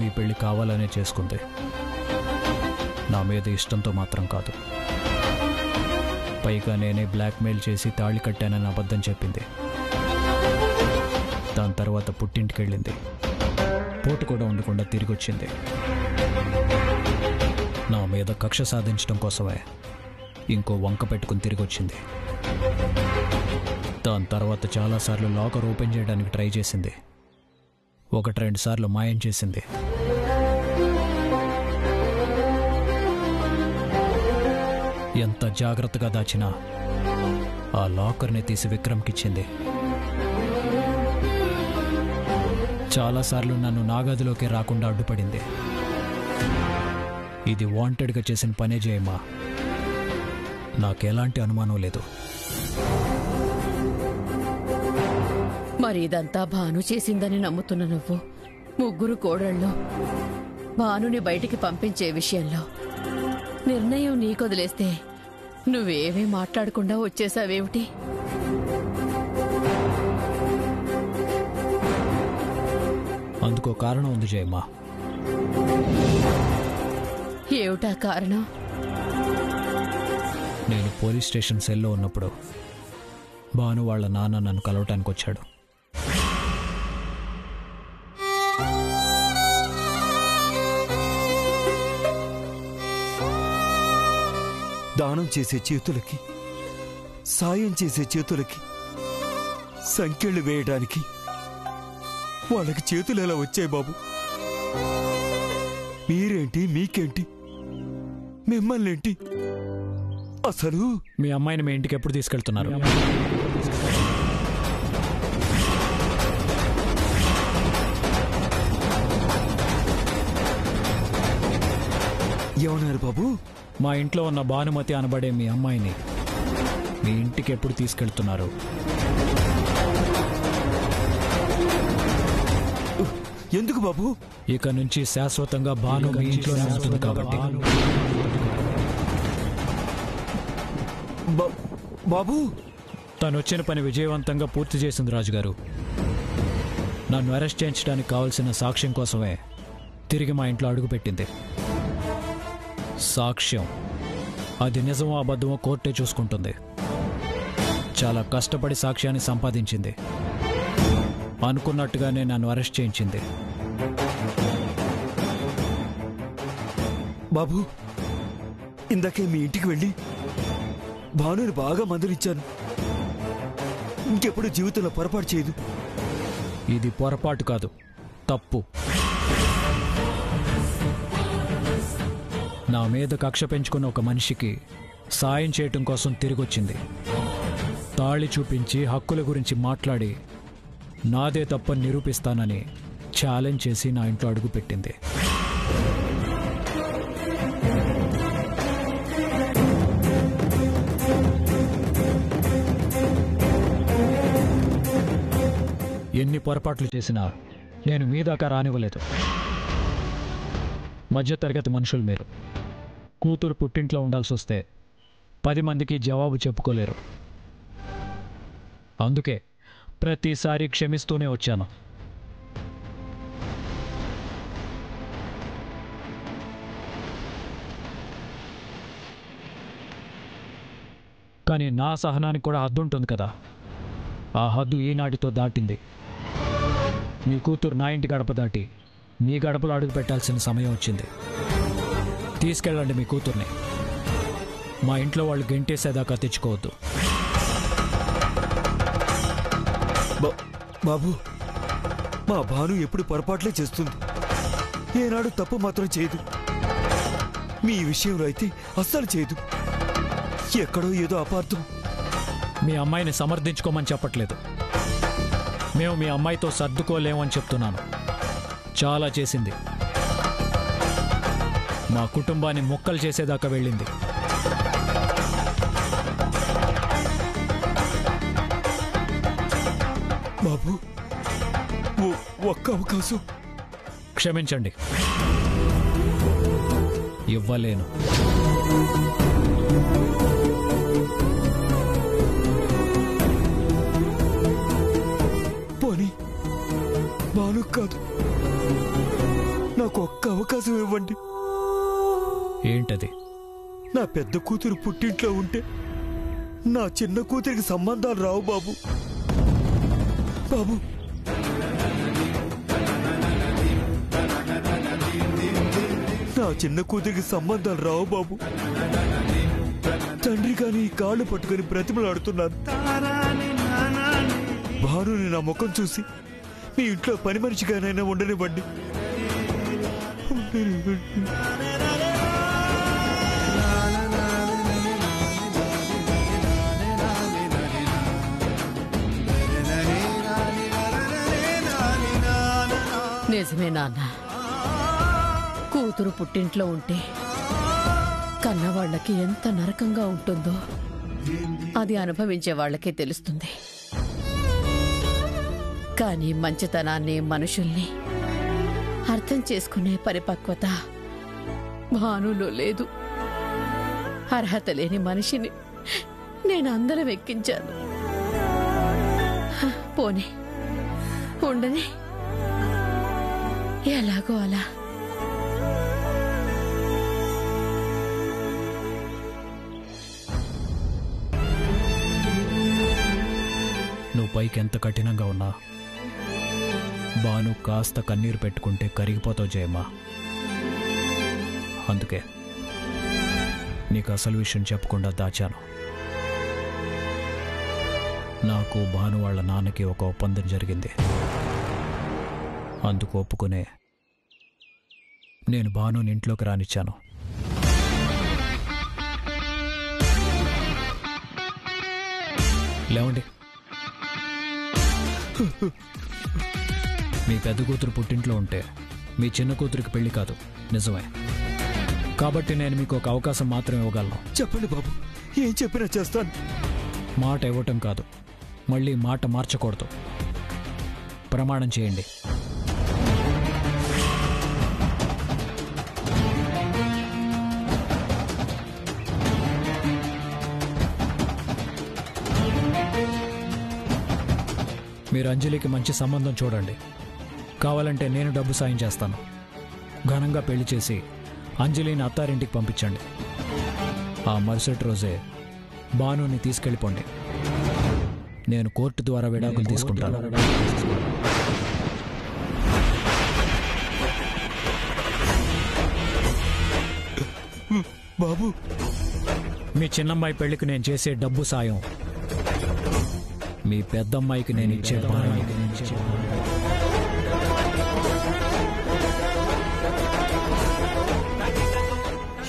ఈ పెళ్లి కావాలనే చేసుకుంది. నా మీద ఇష్టంతో మాత్రం కాదు. పైగా నేనే బ్లాక్మెయిల్ చేసి తాళి కట్టానని అబద్ధం చెప్పింది. దాని తర్వాత పుట్టింటికి వెళ్ళింది. పోటు కూడా ఉండకుండా తిరిగి వచ్చింది. నా మీద కక్ష సాధించడం కోసమే ఇంకో వంక పెట్టుకుని తిరిగి వచ్చింది. దాని తర్వాత చాలాసార్లు లాకర్ ఓపెన్ చేయడానికి ట్రై చేసింది. 1-2 సార్లు మాయం చేసింది. ఎంత జాగ్రత్తగా దాచినా ఆ లాకర్ని తీసి విక్రమ్కిచ్చింది. చాలాసార్లు నన్ను నాగదిలోకి రాకుండా అడ్డుపడింది. ఇది వాంటెడ్గా చేసిన పనే చేయమ్మా. నాకెలాంటి అనుమానం లేదు. మరి ఇదంతా భాను చేసిందని నమ్ముతున్న నువ్వు, ముగ్గురు కోడళ్ళు భానుని బయటికి పంపించే విషయంలో నిర్ణయం నీకొదిలేస్తే నువ్వేమీ మాట్లాడకుండా వచ్చేసావేమిటి? అందుకో కారణం ఉంది జయమ్మా. ఏమిటా కారణం? నేను పోలీస్ స్టేషన్ సెల్లో ఉన్నప్పుడు భాను వాళ్ళ నాన్న నన్ను కలవటానికి వచ్చాడు. దానం చేసే చేతులకి, సాయం చేసే చేతులకి సంకెళ్ళు వేయడానికి వాళ్ళకి చేతులు ఎలా వచ్చాయి బాబు? మీరేంటి, మీకేంటి, మిమ్మల్నేంటి? అసలు మీ అమ్మాయిని మీ ఇంటికి ఎప్పుడు తీసుకెళ్తున్నారు? ఏమన్నారు బాబు? మా ఇంట్లో ఉన్న భానుమతి అనబడే మీ అమ్మాయిని మీ ఇంటికి ఎప్పుడు తీసుకెళ్తున్నారు? ఎందుకు బాబు? ఇక నుంచి శాశ్వతంగా భాను మీ ఇంట్లోనే ఉంటుంది కాబట్టి. బాబు, తను వచ్చిన పని విజయవంతంగా పూర్తి చేసింది రాజుగారు. నన్ను అరెస్ట్ చేయించడానికి కావాల్సిన సాక్ష్యం కోసమే తిరిగి మా ఇంట్లో అడుగుపెట్టింది. సాక్ష్యం అది నిజమో అబద్ధమో కోర్టే చూసుకుంటుంది. చాలా కష్టపడి సాక్ష్యాన్ని సంపాదించింది. అనుకున్నట్టుగానే నన్ను అరెస్ట్ చేయించింది. బాబు, ఇందాకే మీ ఇంటికి వెళ్ళి భానుని బాగా మందులిచ్చాను. ఇంకెప్పుడు జీవితంలో పొరపాటు చేయదు. ఇది పొరపాటు కాదు, తప్పు. నా మీద కక్ష పెంచుకున్న ఒక మనిషికి సాయం చేయటం కోసం తిరిగొచ్చింది. తాళి చూపించి హక్కుల గురించి మాట్లాడి నాదే తప్పని నిరూపిస్తానని ఛాలెంజ్ చేసి నా ఇంట్లో అడుగుపెట్టింది. ఎన్ని పొరపాట్లు చేసినా నేను మీ దాకా రానివ్వలేదు. మధ్యతరగతి మనుషులు మీరు. కూతురు పుట్టింట్లో ఉండాల్సి వస్తే 10 మందికి జవాబు చెప్పుకోలేరు. అందుకే ప్రతిసారి క్షమిస్తూనే వచ్చాను. కానీ నా సహనానికి కూడా హద్దు ఉంటుంది కదా. ఆ హద్దు ఈనాటితో దాటింది. మీ కూతురు నా ఇంటి గడప దాటి మీ గడపలో అడుగు పెట్టాల్సిన సమయం వచ్చింది. తీసుకెళ్ళండి మీ కూతుర్ని. మా ఇంట్లో వాళ్ళు గెంటేసేదాకా తెచ్చుకోవద్దు. బాబు, మా భాను ఎప్పుడు పొరపాట్లే చేస్తుంది. ఏనాడు తప్పు మాత్రం చేయదు. మీ విషయంలో అయితే అస్సలు చేయదు. ఎక్కడో ఏదో అపార్థం. మీ అమ్మాయిని సమర్థించుకోమని చెప్పట్లేదు. మేము మీ అమ్మాయితో సర్దుకోలేమని చెప్తున్నాను. చాలా చేసింది. మా కుటుంబాన్ని ముక్కలు చేసేదాకా వెళ్ళింది. బాబు, ఒక్క అవకాశం. క్షమించండి, ఇవ్వలేను. పోనీ భాను కాదు, నాకు ఒక్క అవకాశం ఇవ్వండి. ఏంటది? నా పెద్ద కూతురు పుట్టింట్లో ఉంటే నా చిన్న కూతురికి సంబంధాలు రావు బాబు. బాబు, నా చిన్న కూతురికి సంబంధాలు రావు బాబు. తండ్రి కాని ఈ కాళ్ళు పట్టుకుని బ్రతిమలాడుతున్నాను. భానుని నా ముఖం చూసి మీ ఇంట్లో పని మనిషిగానైనా ఉండనివ్వండి. నిజమే నాన్న, కూతురు పుట్టింట్లో ఉంటే కన్నవాళ్లకి ఎంత నరకంగా ఉంటుందో అది అనుభవించే వాళ్ళకే తెలుస్తుంది. కానీ మంచితనాన్ని, మనుషుల్ని అర్థం చేసుకునే పరిపక్వత భానులో లేదు. అర్హత లేని మనిషిని నేను అందరం ఎక్కించాను. పోనీ ఉండని, ఎలాగో అలా. నువ్వు పైకి ఎంత కఠినంగా ఉన్నా బాను కాస్త కన్నీరు పెట్టుకుంటే కరిగిపోతావు జయమ్మా. అందుకే నీకు అసలు విషయం చెప్పకుండా దాచాను. నాకు భాను వాళ్ళ నాన్నకి ఒక ఒప్పందం జరిగింది. అందుకు ఒప్పుకునే నేను భానుని ఇంట్లోకి రానిచ్చాను. లేవండి. మీ పెద్ద కూతురు పుట్టింట్లో ఉంటే మీ చిన్న కూతురికి పెళ్లి కాదు, నిజమే. కాబట్టి నేను మీకు ఒక అవకాశం మాత్రం ఇవ్వగలను. చెప్పండి బాబు, ఏం చెప్పినా చేస్తాను. మాట ఇవ్వటం కాదు, మళ్ళీ మాట మార్చకూడదు. ప్రమాణం చేయండి. మీరు అంజలికి మంచి సంబంధం చూడండి. కావాలంటే నేను డబ్బు సాయం చేస్తాను. ఘనంగా పెళ్లి చేసి అంజలిని అత్తారింటికి పంపించండి. ఆ మరుసటి రోజే భానుని తీసుకెళ్ళిపోండి. నేను కోర్టు ద్వారా విడాకులు తీసుకుంటాను. బాబు, మీ చిన్నమ్మాయి పెళ్లికి నేను చేసే డబ్బు సాయం మీ పెద్దమ్మాయికి నేను ఇచ్చే భారం.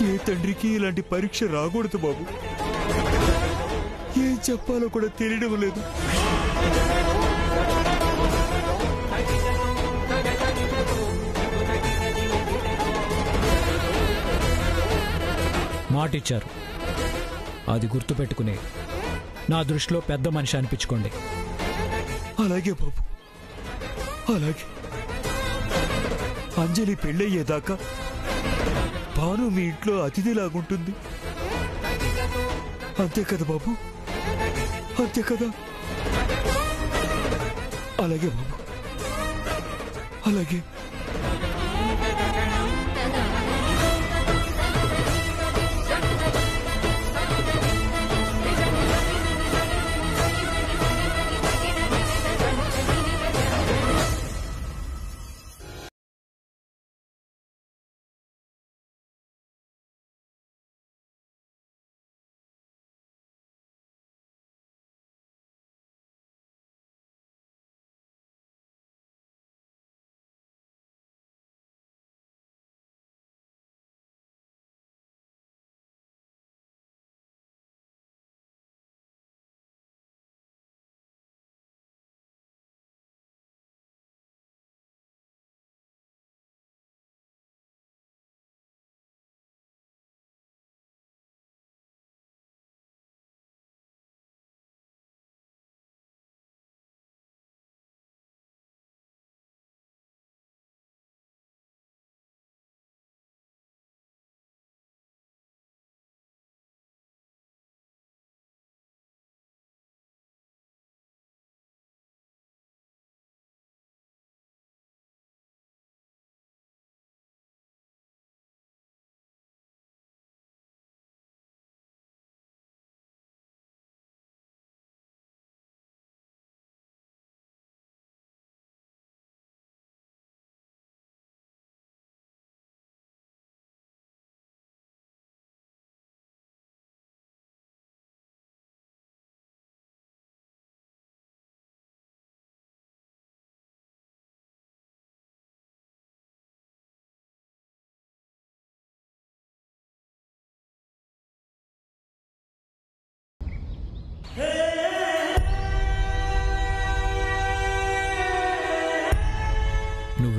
ఏ తండ్రికి ఇలాంటి పరీక్ష రాకూడదు బాబు. ఏం చెప్పాలో కూడా తెలియడం లేదు. మాటిచ్చారు, అది గుర్తుపెట్టుకుని నా దృష్టిలో పెద్ద మనిషి అనిపించుకోండి. అలాగే బాబు, అలాగే. అంజలి పెళ్ళయ్యేదాకా భాను మీ ఇంట్లో అతిథిలాగుంటుంది. అంతే కదా బాబు, అంతే కదా. అలాగే బాబు, అలాగే.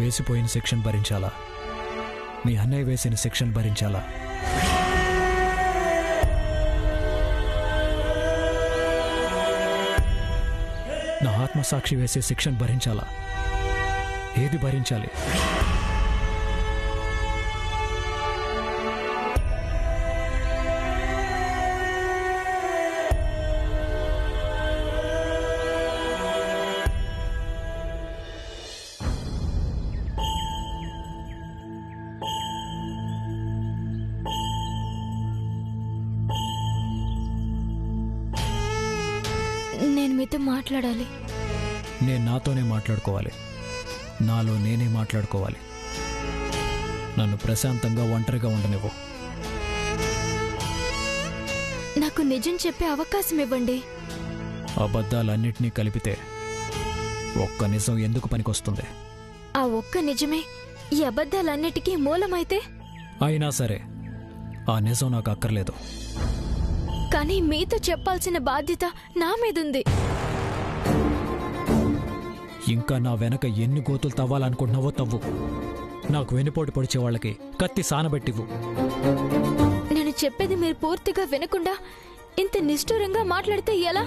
వేసిపోయిన శిక్షను భరించాలా, మీ అన్నయ్య వేసిన శిక్షను భరించాలా? నా ఆత్మసాక్షి వేసే శిక్షను భరించాలా? ఏది భరించాలి? నేను మీతో మాట్లాడాలి. నేను నాతోనే మాట్లాడుకోవాలి, నాలో నేనే మాట్లాడుకోవాలి. నన్ను ప్రశాంతంగా ఒంటరిగా ఉండనివ్వు. నాకు నిజం చెప్పే అవకాశం ఇవ్వండి. అబద్ధాలన్నిటినీ కలిపితే ఒక్క నిజం ఎందుకు పనికొస్తుంది? ఆ ఒక్క నిజమే ఈ అబద్ధాలన్నిటికీ మూలమైతే? అయినా సరే ఆ నిజం నాకు అక్కర్లేదు. కానీ మీతో చెప్పాల్సిన బాధ్యత నా మీదుంది. ఇంకా నా వెనక ఎన్ని గోతులు తవ్వాలనుకుంటున్నావో తవ్వు. నాకు వెనుపోటు పొడిచే వాళ్ళకి కత్తి సానబెట్టివ్వు. నేను చెప్పేది మీరు పూర్తిగా వినకుండా ఇంత నిష్ఠూరంగా మాట్లాడితే ఎలా?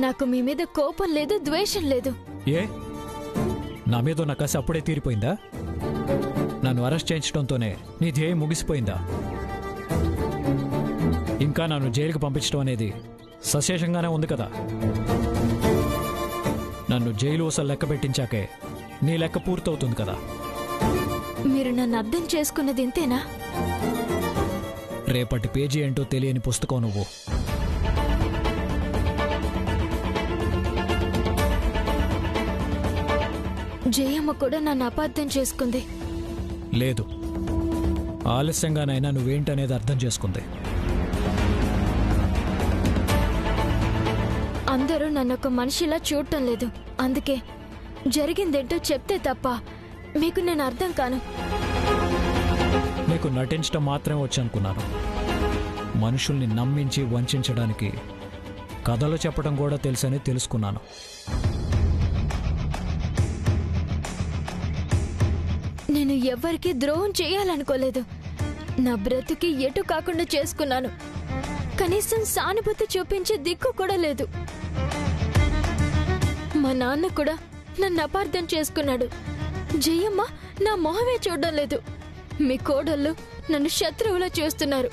నాకు మీ మీద కోపం లేదు, ద్వేషం లేదు. ఏ, నా మీద ఉన్న కసి అప్పుడే తీరిపోయిందా? నన్ను అరెస్ట్ చేయించడంతోనే నీ ధ్యేయం ముగిసిపోయిందా? ఇంకా నన్ను జైలుకి పంపించడం అనేది సశేషంగానే ఉంది కదా. నన్ను జైలు ఊసలు లెక్క పెట్టించాకే నీ లెక్క పూర్తవుతుంది కదా. మీరు నన్ను అర్థం చేసుకున్నది ఇంతేనా? రేపటి పేజీ ఏంటో తెలియని పుస్తకం నువ్వు. జయమ్మ కూడా నన్ను అపార్థం చేసుకుంది. లేదు, ఆలస్యంగానైనా నువ్వేంటనేది అర్థం చేసుకుంది. అందరూ నన్ను ఒక మనిషిలా చూడటం లేదు. అందుకే జరిగిందేంటో చెప్తే తప్ప మీకు నేను అర్థం కాను. నీకు నటించడం మాత్రమే వచ్చనుకున్నాను. మనుషుల్ని నమ్మించి వంచడానికి కథలు చెప్పడం కూడా తెలుసని తెలుసుకున్నాను. నేను ఎవ్వరికీ ద్రోహం చేయాలనుకోలేదు. నా బ్రతుకి ఎటు కాకుండా చేసుకున్నాను. కనీసం సానుభూతి చూపించే దిక్కు కూడా లేదు. మా నాన్న కూడా నన్ను అపార్థం చేసుకున్నాడు. జయమ్మ నా మొహమే చూడడం లేదు. మీ కోడళ్ళు నన్ను శత్రువులా చూస్తున్నారు.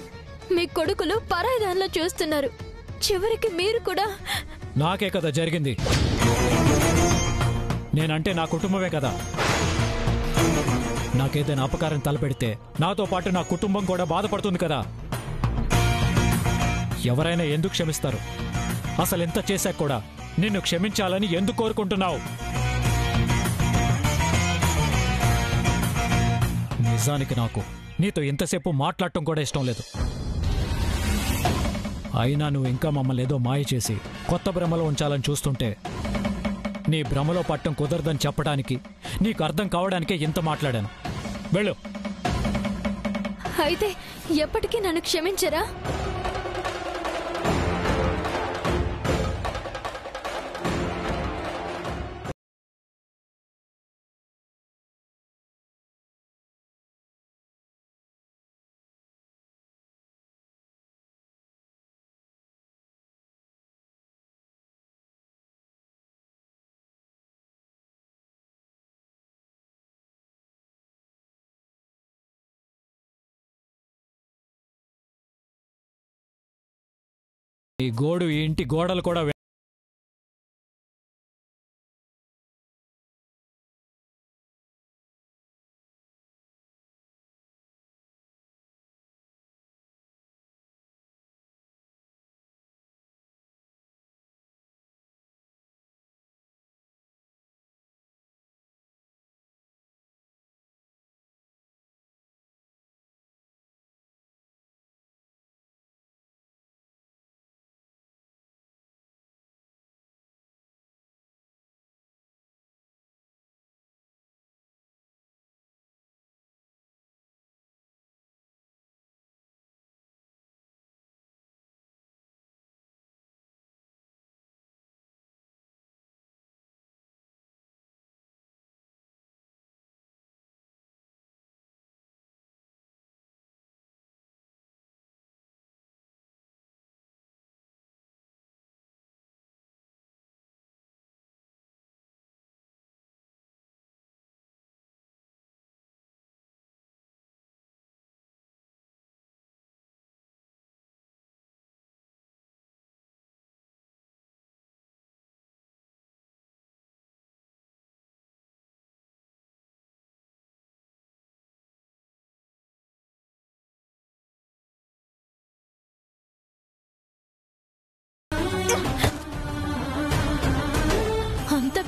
మీ కొడుకులు పరాయిదాన్లా చూస్తున్నారు. చివరికి మీరు కూడా. నాకే కదా జరిగింది. నేనంటే నా కుటుంబమే కదా. నాకేదైనా అపకారం తలపెడితే నాతో పాటు నా కుటుంబం కూడా బాధపడుతుంది కదా. ఎవరైనా ఎందుకు క్షమిస్తారు? అసలు ఎంత చేశాక కూడా నిన్ను క్షమించాలని ఎందుకు కోరుకుంటున్నావు? నిజానికి నాకు నీతో ఎంతసేపు మాట్లాడటం కూడా ఇష్టం లేదు. అయినా నువ్వు ఇంకా మమ్మల్ని ఏదో మాయ చేసి కొత్త భ్రమలో ఉంచాలని చూస్తుంటే నీ భ్రమలో పట్టం కుదరదని చెప్పడానికి, నీకు అర్థం కావడానికే ఇంత మాట్లాడాను. వెళ్ళు. అయితే ఎప్పటికీ నన్ను క్షమించరా? ఈ గోడు ఈ ఇంటి గోడలు కూడా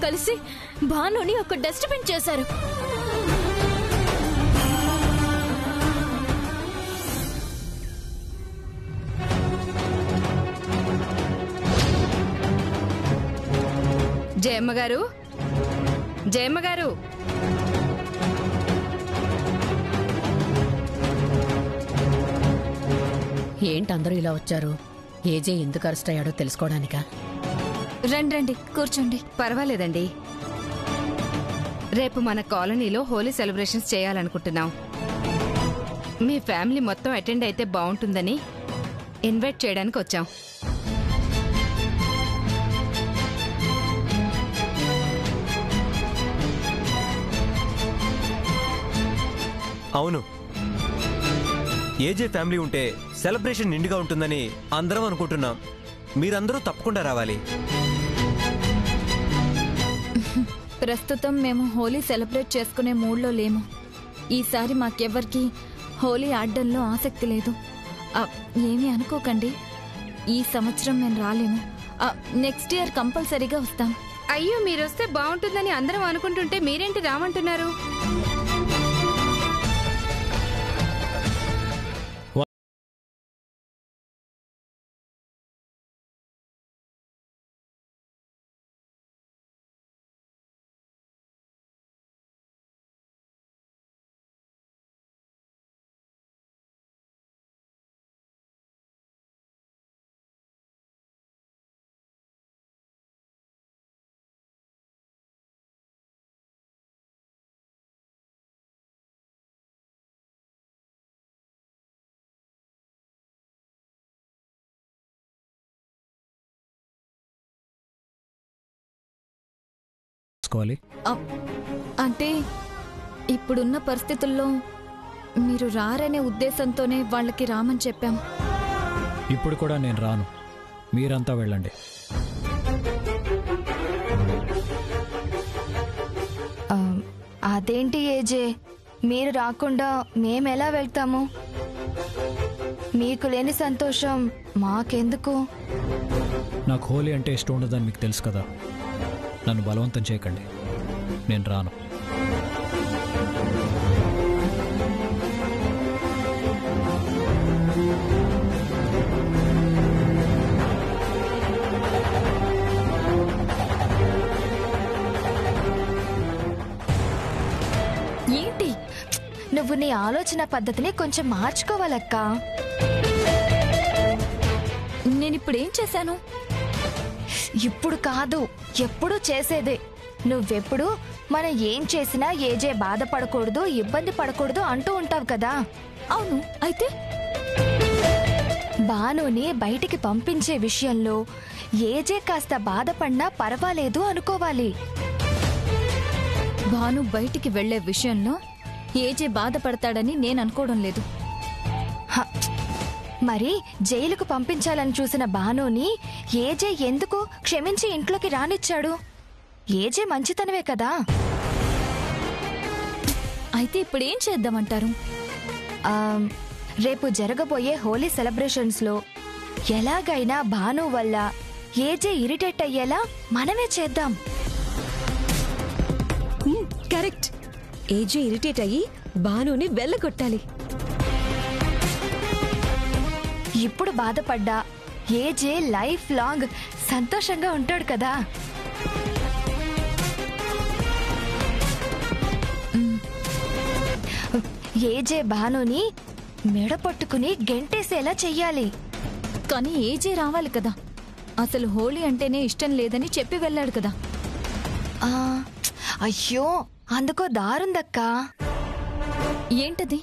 కలిసి భానుని ఒక డస్ట్బిన్ చేశారు. జయమ్మ గారు, జయమ్మ గారు, ఏంటి అందరూ ఇలా వచ్చారు? ఏజే ఎందుకు అరెస్ట్ అయ్యాడో తెలుసుకోవడానికా? రండి రండి, కూర్చోండి. పర్వాలేదండి. రేపు మన కాలనీలో హోలీ సెలబ్రేషన్స్ చేయాలనుకుంటున్నాం. మీ ఫ్యామిలీ మొత్తం అటెండ్ అయితే బాగుంటుందని ఇన్వైట్ చేయడానికి వచ్చాం. అవును, ఏజే ఫ్యామిలీ ఉంటే సెలబ్రేషన్ నిండుగా ఉంటుందని అందరం అనుకుంటున్నాం. మీరందరూ తప్పకుండా రావాలి. ప్రస్తుతం మేము హోలీ సెలబ్రేట్ చేసుకునే మూడ్లో లేము. ఈసారి మాకెవ్వరికి హోలీ ఆడడంలో ఆసక్తి లేదు. ఏమీ అనుకోకండి, ఈ సంవత్సరం మేము రాలేము. నెక్స్ట్ ఇయర్ కంపల్సరీగా వస్తాం. అయ్యో, మీరొస్తే బాగుంటుందని అందరం అనుకుంటుంటే మీరేంటి రామంటున్నారు? అంటే ఇప్పుడున్న పరిస్థితుల్లో మీరు రారనే ఉద్దేశంతోనే వాళ్ళకి రామని చెప్పాం. ఇప్పుడు కూడా నేను రాను, మీరంతా వెళ్ళండి. అదేంటి ఏజే, మీరు రాకుండా మేమెలా వెళ్తాము? మీకు లేని సంతోషం మాకెందుకు? నాకు హోలీ అంటే ఇష్టం ఉండదని మీకు తెలుసు కదా. నన్ను బలవంతం చేయకండి, నేను రాను. ఏంటి, నువ్వు నీ ఆలోచన పద్ధతిని కొంచెం మార్చుకోవాలక్కా. నేనిప్పుడేం చేశాను? ఇప్పుడు కాదు, ఎప్పుడు చేసేదే. నువ్వెప్పుడు మనం ఏం చేసినా ఏజే బాధపడకూడదు, ఇబ్బంది పడకూడదు అంటూ ఉంటావు కదా. అవును, అయితే భానుని బయటికి పంపించే విషయంలో ఏజే కాస్త బాధపడినా పర్వాలేదు అనుకోవాలి. భాను బయటికి వెళ్లే విషయంలో ఏజే బాధపడతాడని నేను అనుకోవడం లేదు. మరి జైలుకు పంపించాలని చూసిన భానుని ఏజే ఎందుకు క్షమించి ఇంట్లోకి రానిచ్చాడు? ఏజే మంచితనవే కదా. అయితే ఇప్పుడేం చేద్దామంటారు? రేపు జరగబోయే హోలీ సెలబ్రేషన్స్ లో ఎలాగైనా భాను వల్ల ఏజే ఇరిటేట్ అయ్యేలా మనమే చేద్దాం. కరెక్ట్, ఏజే ఇరిటేట్ అయ్యి భానుని వెళ్ళగొట్టాలి. ఇప్పుడు బాధపడ్డా ఏజే లైఫ్ లాంగ్ సంతోషంగా ఉంటాడు కదా. ఏజే భానుని మెడ పట్టుకుని గెంటేసేలా చెయ్యాలి. కానీ ఏజే రావాలి కదా. అసలు హోలీ అంటేనే ఇష్టం లేదని చెప్పి వెళ్ళాడు కదా. అయ్యో, అందుకో దారుందక్కా. ఏంటది?